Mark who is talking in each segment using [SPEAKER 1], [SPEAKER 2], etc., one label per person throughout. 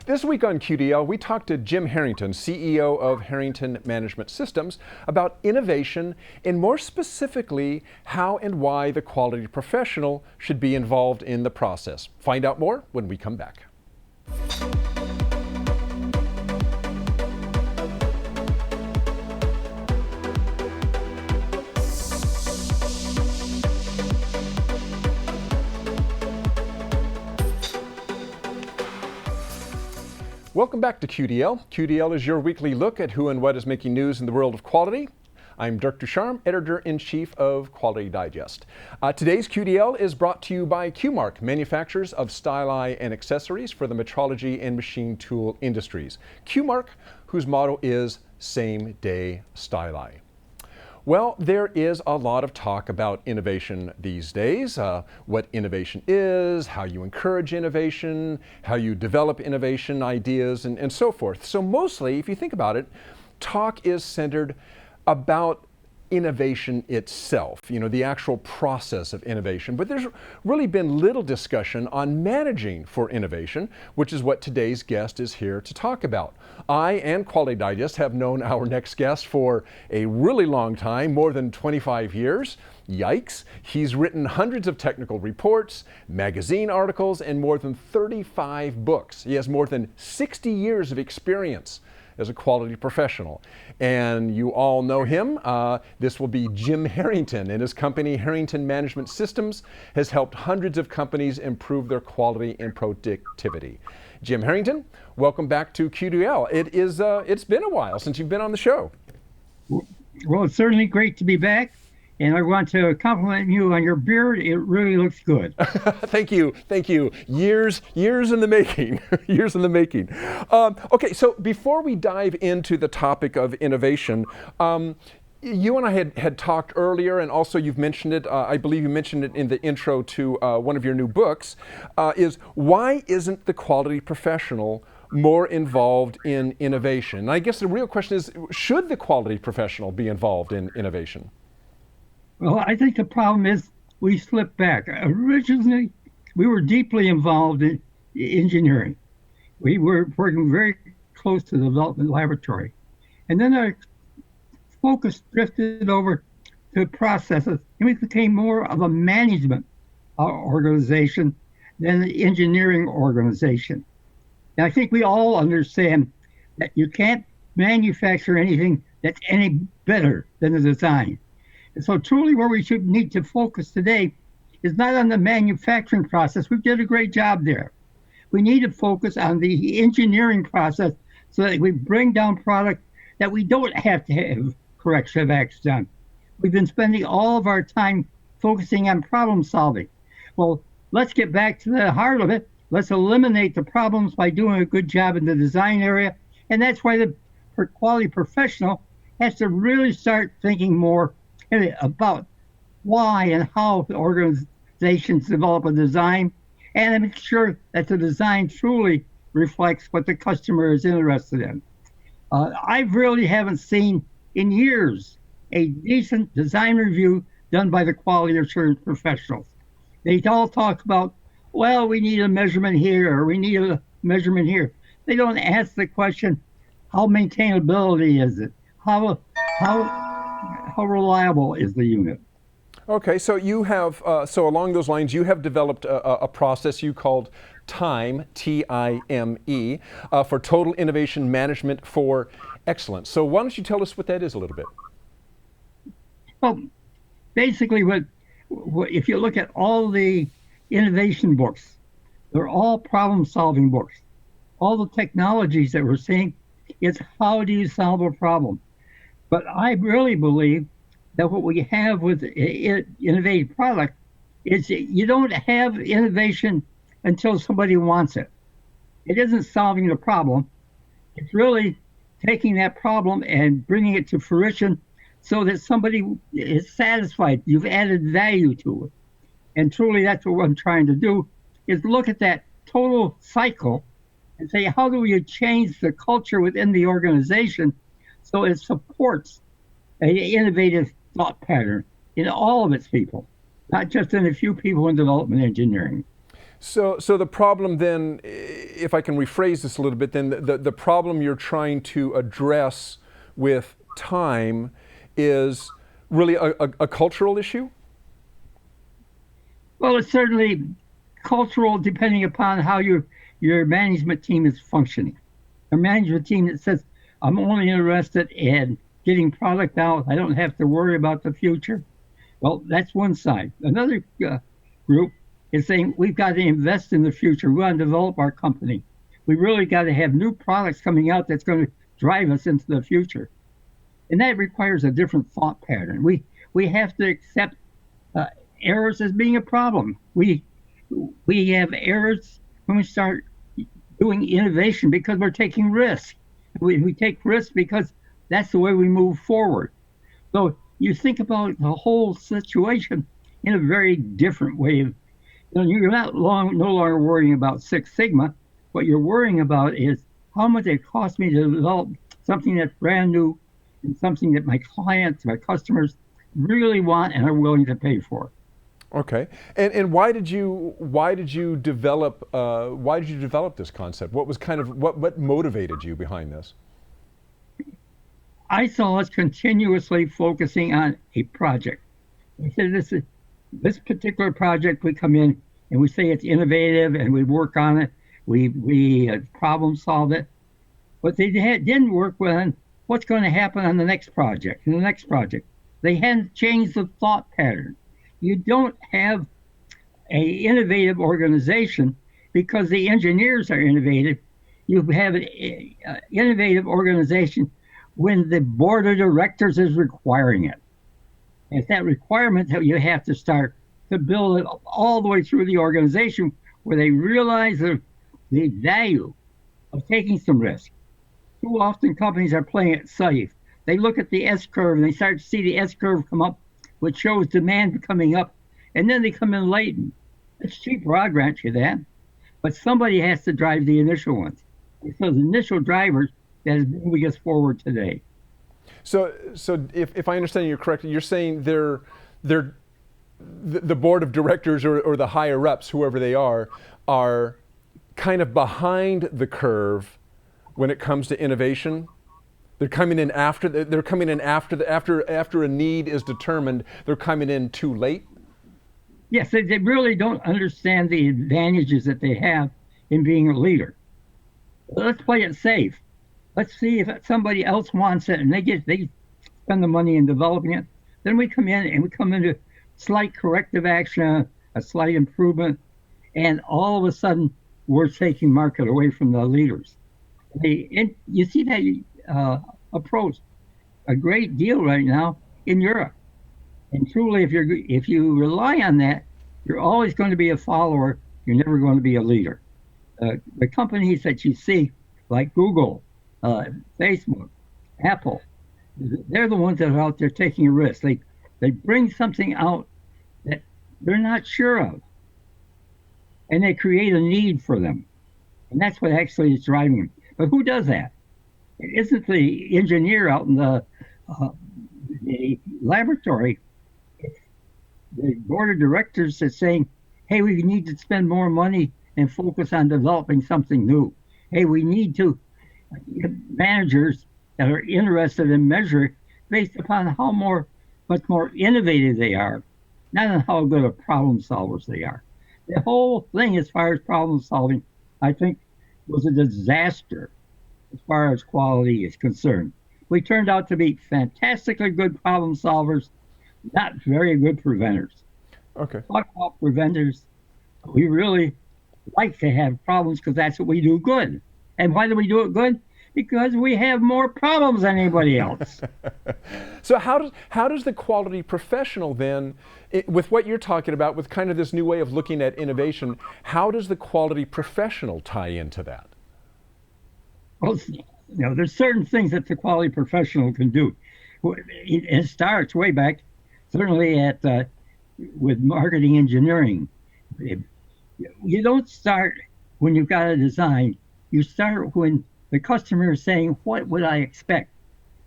[SPEAKER 1] This week on QDL, we talked to Jim Harrington, CEO of Harrington Management Systems, about innovation and more specifically, how and why the quality professional should be involved in the process. Find out more when we come back. Welcome back to QDL. QDL is your weekly look at who and what is making news in the world of quality. I'm Dirk Ducharme, Editor-in-Chief of Quality Digest. Today's QDL is brought to you by QMark, manufacturers of styli and accessories for the metrology and machine tool industries. QMark, whose motto is Same Day Styli. Well, there is a lot of talk about innovation these days, what innovation is, how you encourage innovation, how you develop innovation ideas, and so forth. So mostly, if you think about it, talk is centered about innovation itself, the actual process of innovation. But there's really been little discussion on managing for innovation, which is what today's guest is here to talk about. I and Quality Digest have known our next guest for a really long time, more than 25 years. Yikes. He's written hundreds of technical reports, magazine articles, and more than 35 books. He has more than 60 years of experience as a quality professional. And you all know him. This will be Jim Harrington, and his company, Harrington Management Systems, has helped hundreds of companies improve their quality and productivity. Jim Harrington, welcome back to QDL. It's been a while since you've been on the show.
[SPEAKER 2] Well, it's certainly great to be back. And I want to compliment you on your beard. It really looks good.
[SPEAKER 1] Thank you. Years in the making. Years in the making. Okay, so before we dive into the topic of innovation, you and I had talked earlier, and also you've mentioned it, I believe you mentioned it in the intro to one of your new books, is why isn't the quality professional more involved in innovation? And I guess the real question is, should the quality professional be involved in innovation?
[SPEAKER 2] Well, I think the problem is we slipped back. Originally, we were deeply involved in engineering. We were working very close to the development laboratory. And then our focus drifted over to processes, and we became more of a management organization than an engineering organization. And I think we all understand that you can't manufacture anything that's any better than the design. And so truly where we should need to focus today is not on the manufacturing process. We did a great job there. We need to focus on the engineering process so that we bring down product that we don't have to have corrective acts done. We've been spending all of our time focusing on problem solving. Well, let's get back to the heart of it. Let's eliminate the problems by doing a good job in the design area. And that's why the quality professional has to really start thinking more about why and how organizations develop a design, and make sure that the design truly reflects what the customer is interested in. I really haven't seen in years a decent design review done by the quality assurance professionals. They all talk about, well, we need a measurement here, or we need a measurement here. They don't ask the question, how maintainability is it? How reliable is the unit?
[SPEAKER 1] Okay, so you have, so along those lines, you have developed a process you called TIME, T-I-M-E, for Total Innovation Management for Excellence. So why don't you tell us what that is a little bit?
[SPEAKER 2] Well, basically, if you look at all the innovation books, they're all problem-solving books. All the technologies that we're seeing, it's how do you solve a problem? But I really believe that what we have with innovative product is you don't have innovation until somebody wants it. It isn't solving the problem. It's really taking that problem and bringing it to fruition so that somebody is satisfied. You've added value to it. And truly that's what I'm trying to do, is look at that total cycle and say, how do we change the culture within the organization so it supports an innovative thought pattern in all of its people, not just in a few people in development engineering.
[SPEAKER 1] So the problem then, if I can rephrase this a little bit, then the problem you're trying to address with time is really a cultural issue?
[SPEAKER 2] Well, it's certainly cultural depending upon how your management team is functioning. A management team that says, I'm only interested in getting product out, I don't have to worry about the future. Well, that's one side. Another group is saying, we've got to invest in the future. We want to develop our company. We really got to have new products coming out that's going to drive us into the future. And that requires a different thought pattern. We have to accept errors as being a problem. We have errors when we start doing innovation because we're taking risks. We take risks because that's the way we move forward. So you think about the whole situation in a very different way. You're no longer worrying about Six Sigma. What you're worrying about is how much it costs me to develop something that's brand new and something that my clients, my customers really want and are willing to pay for.
[SPEAKER 1] Okay, and why did you develop this concept? What was what motivated you behind this?
[SPEAKER 2] I saw us continuously focusing on a project. We said this particular project. We come in and we say it's innovative and we work on it. We problem solve it, but they didn't work on what's going to happen on the next project and the next project. They hadn't changed the thought pattern. You don't have a innovative organization because the engineers are innovative. You have an innovative organization when the board of directors is requiring it. It's that requirement that you have to start to build it all the way through the organization where they realize the value of taking some risk. Too often companies are playing it safe. They look at the S curve and they start to see the S curve come up, which shows demand coming up, and then they come in latent. It's cheaper, I'll grant you that, but somebody has to drive the initial ones. It's those initial drivers that is moving us forward today.
[SPEAKER 1] So if I understand you correctly, you're saying the board of directors or the higher ups, whoever they are kind of behind the curve when it comes to innovation. They're coming in after a need is determined. They're coming in too late.
[SPEAKER 2] Yes, they really don't understand the advantages that they have in being a leader. Let's play it safe. Let's see if somebody else wants it and they spend the money in developing it. Then we come in and we come into slight corrective action, a slight improvement, and all of a sudden we're taking market away from the leaders. And you see that approach a great deal right now in Europe. And truly, if you rely on that, you're always going to be a follower. You're never going to be a leader. The companies that you see, like Google, Facebook, Apple, they're the ones that are out there taking a risk. They bring something out that they're not sure of, and they create a need for them, and that's what actually is driving them. But who does that? It isn't the engineer out in the laboratory. It's the board of directors that's saying, hey, we need to spend more money and focus on developing something new. Hey, we need to get managers that are interested in measuring based upon much more innovative they are, not on how good of problem solvers they are. The whole thing as far as problem solving, I think, was a disaster as far as quality is concerned. We turned out to be fantastically good problem solvers, not very good preventers.
[SPEAKER 1] Okay.
[SPEAKER 2] Talk about preventers. We really like to have problems because that's what we do good. And why do we do it good? Because we have more problems than anybody else.
[SPEAKER 1] So how does the quality professional then, with what you're talking about, with kind of this new way of looking at innovation, how does the quality professional tie into that?
[SPEAKER 2] Well, there's certain things that the quality professional can do. It starts way back, certainly with marketing engineering. You don't start when you've got a design. You start when the customer is saying, what would I expect?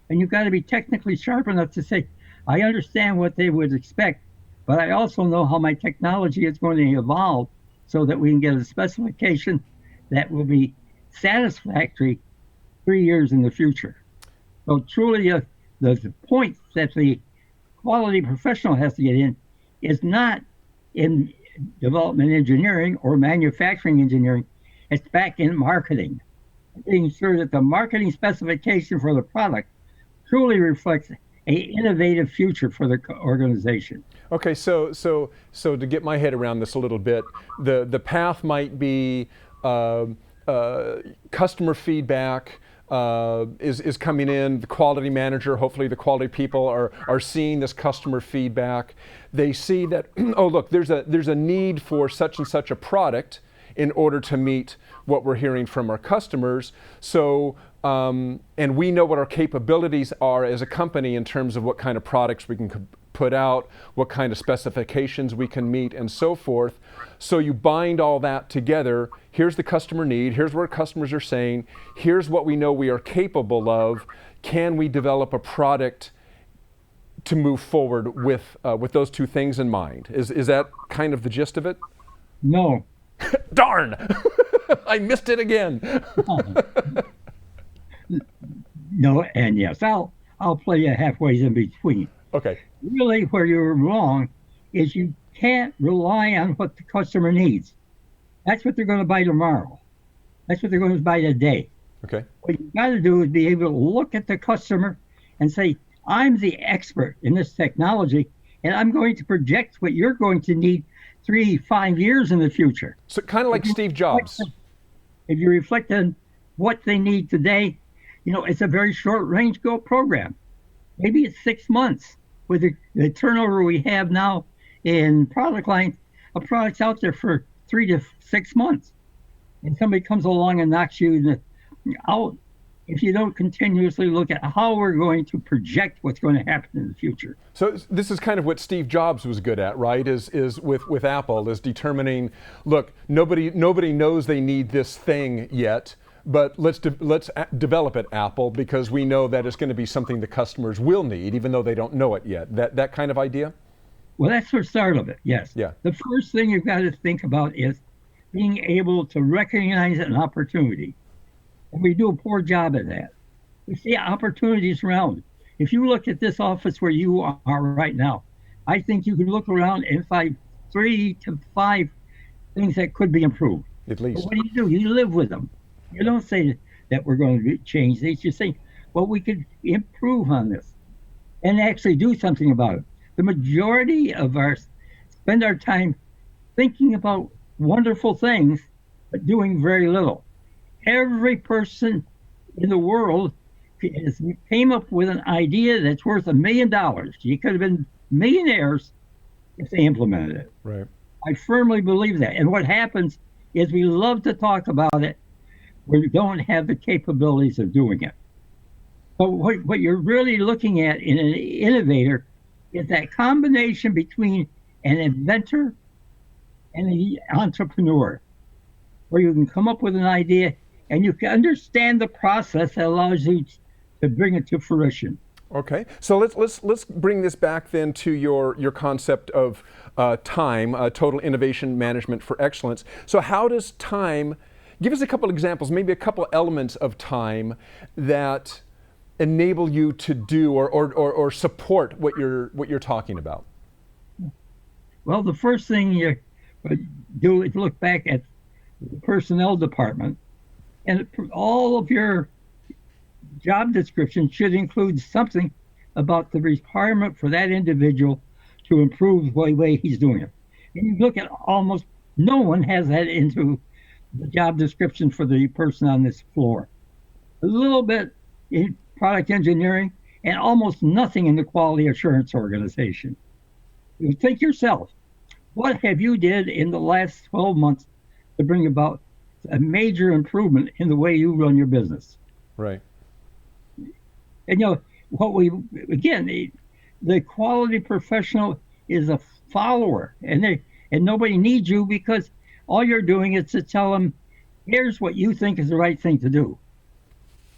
[SPEAKER 2] And you've got to be technically sharp enough to say, I understand what they would expect, but I also know how my technology is going to evolve so that we can get a specification that will be satisfactory 3 years in the future. So truly, the point that the quality professional has to get in is not in development engineering or manufacturing engineering. It's back in marketing, making sure that the marketing specification for the product truly reflects a innovative future for the organization.
[SPEAKER 1] Okay, so to get my head around this a little bit, the path might be customer feedback is coming in. The quality manager, hopefully the quality people are seeing this customer feedback. They see that, oh look, there's a need for such and such a product in order to meet what we're hearing from our customers. So, and we know what our capabilities are as a company in terms of what kind of products we can put out, what kind of specifications we can meet, and so forth. So you bind all that together. Here's the customer need, here's what customers are saying, here's what we know we are capable of. Can we develop a product to move forward with those two things in mind? Is that kind of the gist of it?
[SPEAKER 2] No.
[SPEAKER 1] Darn! I missed it again.
[SPEAKER 2] No, and yes, I'll play you halfway in between.
[SPEAKER 1] Okay.
[SPEAKER 2] Really, where you're wrong is you can't rely on what the customer needs. That's what they're going to buy tomorrow. That's what they're going to buy today.
[SPEAKER 1] Okay.
[SPEAKER 2] What you've got to do is be able to look at the customer and say, I'm the expert in this technology, and I'm going to project what you're going to need 3-5 years in the future.
[SPEAKER 1] So kind of like Steve Jobs.
[SPEAKER 2] If you reflect on what they need today, it's a very short range goal program. Maybe it's 6 months. With the turnover we have now in product line, a product's out there for 3 to 6 months. And somebody comes along and knocks you out if you don't continuously look at how we're going to project what's going to happen in the future.
[SPEAKER 1] So this is kind of what Steve Jobs was good at, right? Is with Apple, is determining, look, nobody knows they need this thing yet, but let's develop it, Apple, because we know that it's going to be something the customers will need, even though they don't know it yet. That kind of idea?
[SPEAKER 2] Well, that's the start of it, yes.
[SPEAKER 1] Yeah.
[SPEAKER 2] The first thing you've got to think about is being able to recognize an opportunity. And we do a poor job at that. We see opportunities around. If you look at this office where you are right now, I think you can look around and find 3 to 5 things that could be improved.
[SPEAKER 1] At least.
[SPEAKER 2] But what do? You live with them. You don't say that we're going to change these. You say, well, we could improve on this and actually do something about it. The majority of us spend our time thinking about wonderful things, but doing very little. Every person in the world came up with an idea that's worth $1 million. You could have been millionaires if they implemented it.
[SPEAKER 1] Right.
[SPEAKER 2] I firmly believe that. And what happens is we love to talk about it. We don't have the capabilities of doing it. So what you're really looking at in an innovator is that combination between an inventor and an entrepreneur, where you can come up with an idea and you can understand the process that allows you to bring it to fruition.
[SPEAKER 1] Okay, so let's bring this back then to your concept of time, total innovation management for excellence. So how does time, give us a couple examples, maybe a couple elements of time that enable you to do or support what you're talking about?
[SPEAKER 2] Well, the first thing you do is look back at the personnel department, and all of your job description should include something about the requirement for that individual to improve the way he's doing it. And you look at almost no one has that into the job description for the person on this floor. A little bit in product engineering and almost nothing in the quality assurance organization. You think yourself, what have you did in the last 12 months to bring about a major improvement in the way you run your business?
[SPEAKER 1] Right.
[SPEAKER 2] And the quality professional is a follower, and nobody needs you because all you're doing is to tell them, here's what you think is the right thing to do.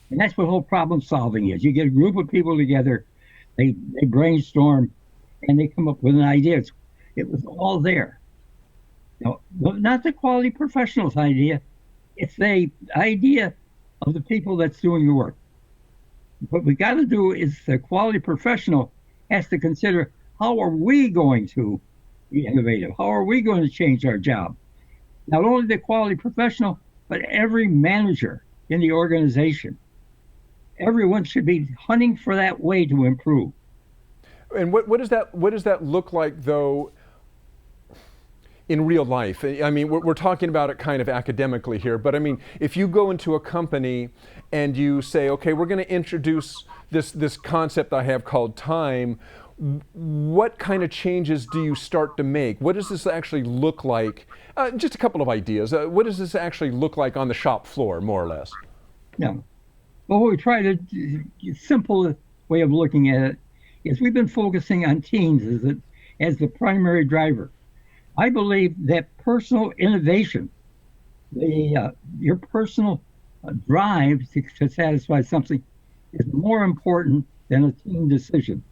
[SPEAKER 2] And that's what whole problem solving is. You get a group of people together, they brainstorm, and they come up with an idea. It was all there. No, not the quality professionals idea. It's the idea of the people that's doing the work. What we got to do is the quality professional has to consider how are we going to be innovative? How are we going to change our job? Not only the quality professional, but every manager in the organization. Everyone should be hunting for that way to improve.
[SPEAKER 1] And what does that look like though in real life? I mean, we're talking about it kind of academically here, but I mean, if you go into a company and you say, okay, we're going to introduce this concept I have called time, what kind of changes do you start to make? What does this actually look like? Just a couple of ideas. What does this actually look like on the shop floor, more or less?
[SPEAKER 2] Yeah. Well, what we try to simple way of looking at it is we've been focusing on teams as the primary driver. I believe that personal innovation, your personal drive to satisfy something, is more important than a team decision.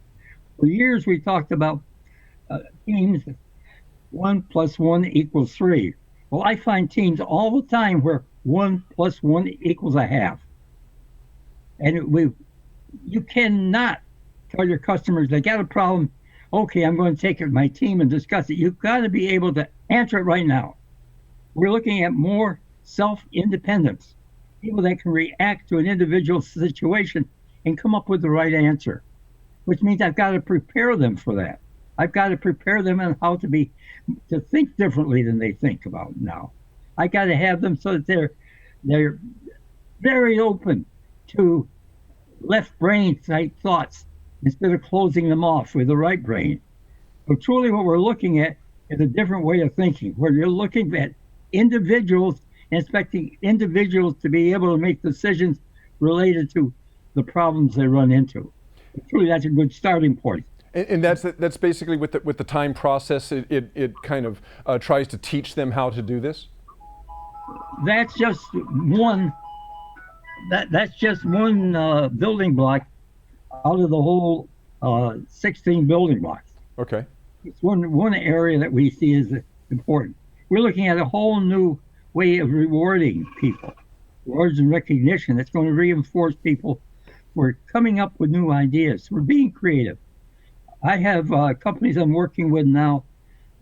[SPEAKER 2] For years, we talked about teams 1 + 1 = 3. Well, I find teams all the time where 1 + 1 = a half. And you cannot tell your customers they got a problem. Okay, I'm going to take it to my team and discuss it. You've got to be able to answer it right now. We're looking at more self-independence, people that can react to an individual situation and come up with the right answer, which means I've got to prepare them for that. I've got to prepare them on how to think differently than they think about now. I got to have them so that they're very open to left brain type thoughts instead of closing them off with the right brain. So truly what we're looking at is a different way of thinking, where you're looking at individuals and expecting individuals to be able to make decisions related to the problems they run into. Truly, that's a good starting point.
[SPEAKER 1] And that's basically with the time process. It kind of tries to teach them how to do this.
[SPEAKER 2] That's just one. That's just one building block out of the whole 16 building blocks.
[SPEAKER 1] Okay.
[SPEAKER 2] It's one area that we see as important. We're looking at a whole new way of rewarding people, rewards and recognition that's going to reinforce people. We're coming up with new ideas. We're being creative. I have companies I'm working with now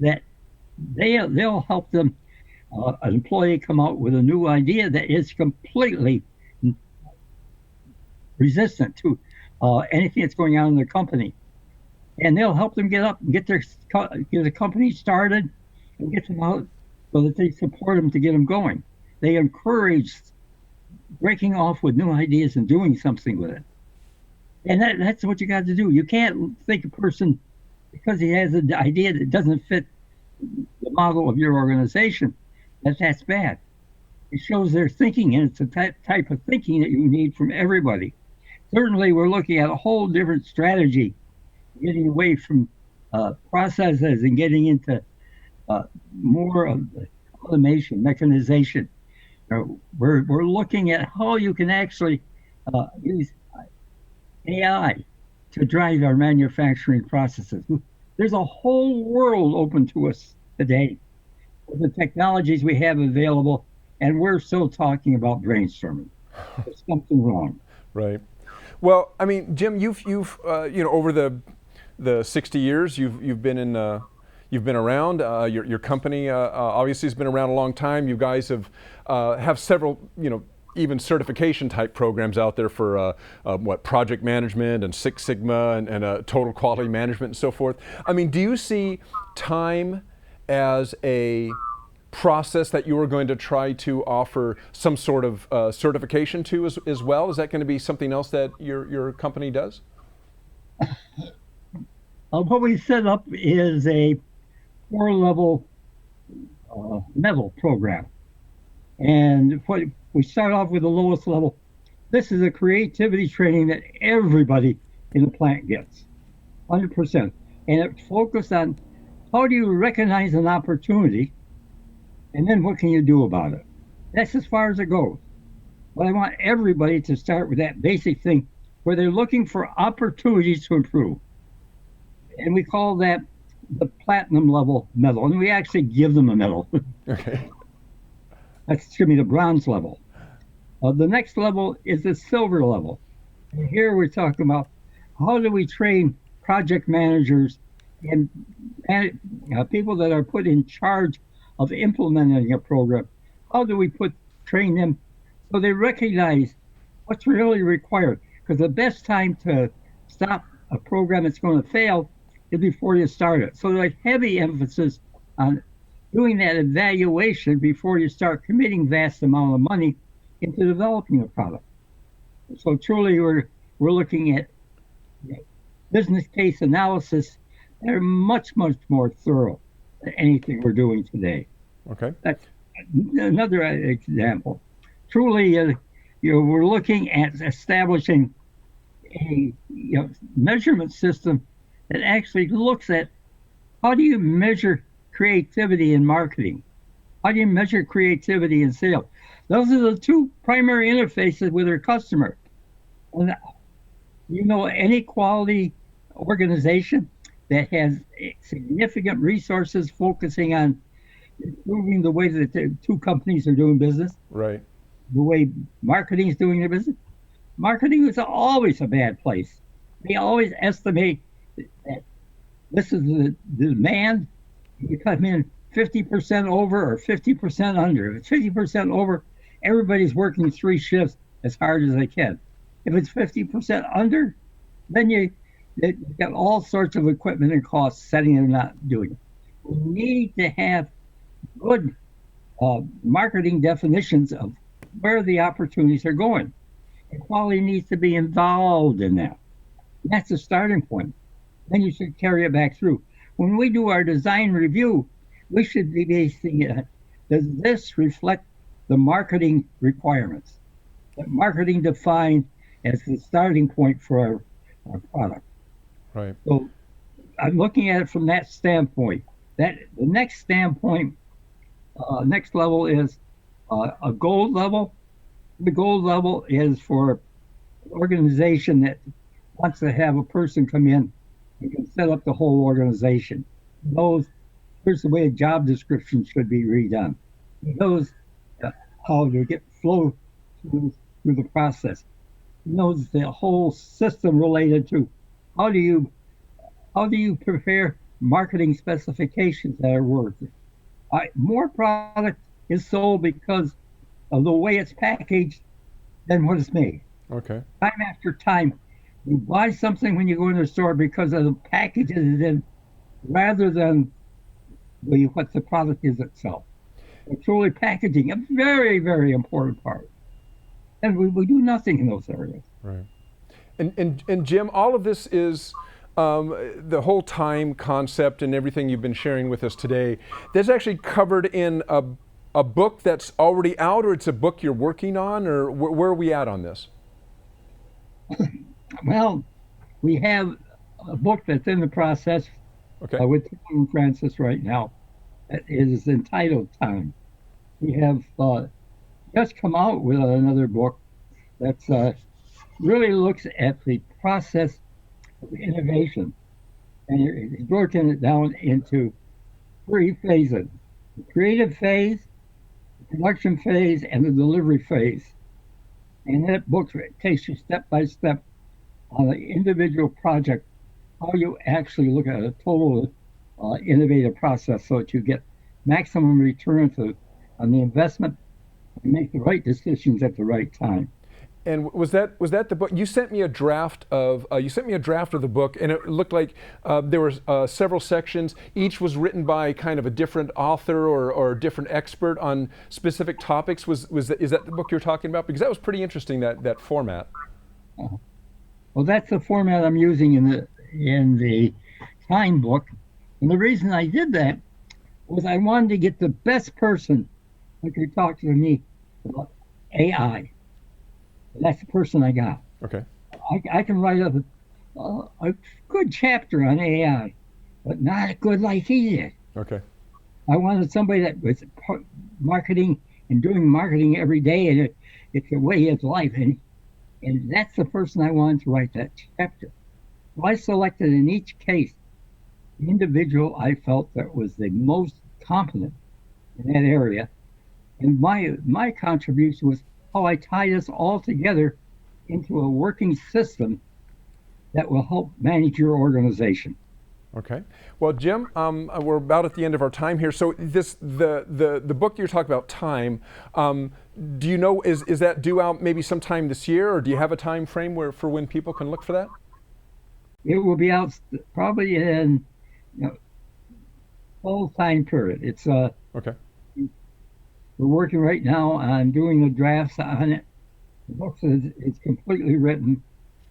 [SPEAKER 2] that they'll help them an employee come out with a new idea that is completely resistant to anything that's going on in the company, and they'll help them get up and get the company started and get them out so that they support them to get them going. They encourage breaking off with new ideas and doing something with it. And that's what you got to do. You can't think a person, because he has an idea that doesn't fit the model of your organization, that's bad. It shows their thinking, and it's a type of thinking that you need from everybody. Certainly, we're looking at a whole different strategy, getting away from processes and getting into more of the automation, mechanization. We're looking at how you can actually use AI to drive our manufacturing processes. There's a whole world open to us today with the technologies we have available, and we're still talking about brainstorming. There's something wrong.
[SPEAKER 1] Right. Well, I mean, Jim, you've over the 60 years you've been in. You've been around. Your company obviously has been around a long time. You guys have several, even certification type programs out there for project management and Six Sigma and total quality management and so forth. I mean, do you see time as a process that you are going to try to offer some sort of certification to as well? Is that going to be something else that your company does?
[SPEAKER 2] What we set up is a 4-level medal program. And we start off with the lowest level. This is a creativity training that everybody in the plant gets, 100%. And it focused on how do you recognize an opportunity, and then what can you do about it? That's as far as it goes. But I want everybody to start with that basic thing where they're looking for opportunities to improve. And we call that the platinum level medal, and we actually give them a medal.
[SPEAKER 1] Okay.
[SPEAKER 2] That's to me the bronze level. The next level is the silver level. And here we're talking about how do we train project managers and people that are put in charge of implementing a program. How do we train them so they recognize what's really required? Because the best time to stop a program that's going to fail is before you start it. So there's heavy emphasis on doing that evaluation before you start committing vast amount of money into developing a product. So truly, we're looking at business case analysis that are much more thorough than anything we're doing today.
[SPEAKER 1] Okay.
[SPEAKER 2] That's another example. Truly, we're looking at establishing a measurement system that actually looks at how do you measure creativity in marketing? How do you measure creativity in sales? Those are the two primary interfaces with our customer. And any quality organization that has significant resources focusing on improving the way that the two companies are doing business,
[SPEAKER 1] right?
[SPEAKER 2] The way marketing is doing their business. Marketing is always a bad place. They always estimate that this is the demand. You come in 50% over or 50% under. If it's 50% over, everybody's working 3 shifts as hard as they can. If it's 50% under, then you got all sorts of equipment and costs setting and not doing it. We need to have good marketing definitions of where the opportunities are going. And quality needs to be involved in that. That's the starting point. Then you should carry it back through. When we do our design review, we should be basing it, does this reflect the marketing requirements that marketing defined as the starting point for our product?
[SPEAKER 1] Right.
[SPEAKER 2] So I'm looking at it from that standpoint. That the next standpoint, next level is a gold level. The gold level is for an organization that wants to have a person come in and can set up the whole organization. Here's the way a job description should be redone. He knows how to get flow through the process. He knows the whole system related to how do you prepare marketing specifications that are worthy. More product is sold because of the way it's packaged than what it's made.
[SPEAKER 1] Okay.
[SPEAKER 2] Time after time, you buy something when you go in the store because of the package it is in, rather than what the product is itself. But truly packaging, a very, very important part. And we do nothing in those areas.
[SPEAKER 1] Right. And Jim, all of this is the whole time concept and everything you've been sharing with us today. That's actually covered in a book that's already out, or it's a book you're working on, or where are we at on this?
[SPEAKER 2] Well, we have a book that's in the process with Tim and Francis right now. It is entitled Time. We have just come out with another book that's really looks at the process of innovation. And it's broken it down into 3 phases: the creative phase, the production phase, and the delivery phase. And that book takes you step by step on an individual project, how you actually look at a total innovative process so that you get maximum return on the investment and make the right decisions at the right time.
[SPEAKER 1] And was that the book? You sent me a draft of the book, and it looked like there were several sections. Each was written by kind of a different author or different expert on specific topics. Is that the book you're talking about? Because that was pretty interesting, that format.
[SPEAKER 2] Well, that's the format I'm using in the Time book, and the reason I did that was I wanted to get the best person who could talk to me about AI. That's the person I got.
[SPEAKER 1] Okay.
[SPEAKER 2] I can write up a good chapter on AI, but not good like he did.
[SPEAKER 1] Okay.
[SPEAKER 2] I wanted somebody that was marketing and doing marketing every day, and it's a way of life, and that's the person I wanted to write that chapter. So I selected in each case the individual I felt that was the most competent in that area. And my contribution was how I tie this all together into a working system that will help manage your organization.
[SPEAKER 1] Okay. Well, Jim, we're about at the end of our time here. So the book you're talking about, Time, do you know, is that due out maybe sometime this year, or do you have a time frame for when people can look for that?
[SPEAKER 2] It will be out probably in full time period.
[SPEAKER 1] Okay.
[SPEAKER 2] We're working right now on doing the drafts on it. The book is completely written.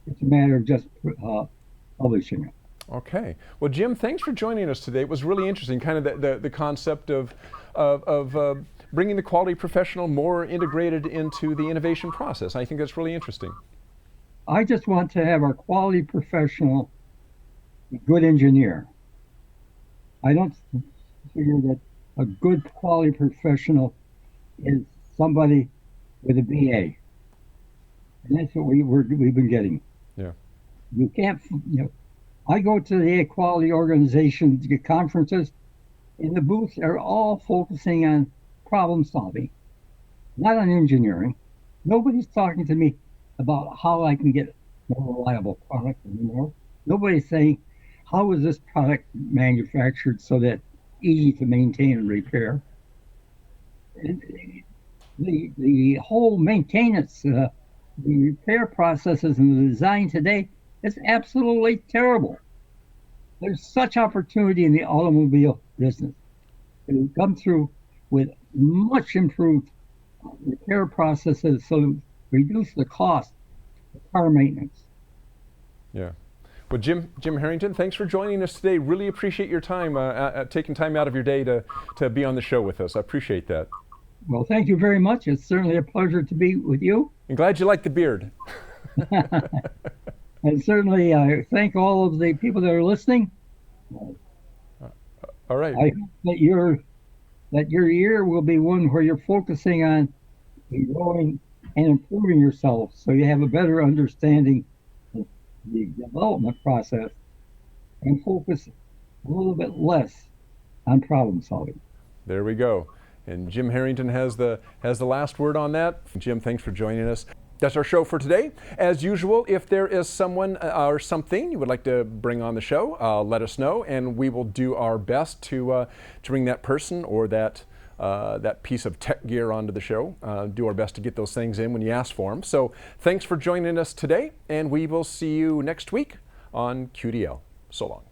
[SPEAKER 2] It's a matter of just publishing it.
[SPEAKER 1] Okay. Well, Jim, thanks for joining us today. It was really interesting, kind of the concept of bringing the quality professional more integrated into the innovation process. I think that's really interesting.
[SPEAKER 2] I just want to have our quality professional a good engineer. I don't figure that a good quality professional is somebody with a BA. And that's what we've been getting.
[SPEAKER 1] Yeah.
[SPEAKER 2] You can't, I go to the quality organization conferences, and the booths are all focusing on problem solving, not on engineering. Nobody's talking to me about how I can get a more reliable product anymore. Nobody's saying, how is this product manufactured so that easy to maintain and repair? And the whole maintenance, the repair processes and the design today is absolutely terrible. There's such opportunity in the automobile business to come through with much improved repair processes so reduce the cost of car maintenance.
[SPEAKER 1] Yeah. Well, Jim Harrington, thanks for joining us today. Really appreciate your time, taking time out of your day to be on the show with us. I appreciate that.
[SPEAKER 2] Well, thank you very much. It's certainly a pleasure to be with you.
[SPEAKER 1] I'm glad you like the beard.
[SPEAKER 2] And certainly I thank all of the people that are listening.
[SPEAKER 1] All right.
[SPEAKER 2] I hope that your year will be one where you're focusing on growing and improving yourself so you have a better understanding of the development process and focus a little bit less on problem solving.
[SPEAKER 1] There we go. And Jim Harrington has the last word on that. Jim, thanks for joining us. That's our show for today. As usual, if there is someone or something you would like to bring on the show, let us know, and we will do our best to bring that person or that piece of tech gear onto the show. Do our best to get those things in when you ask for them. So thanks for joining us today, and we will see you next week on QDL. So long.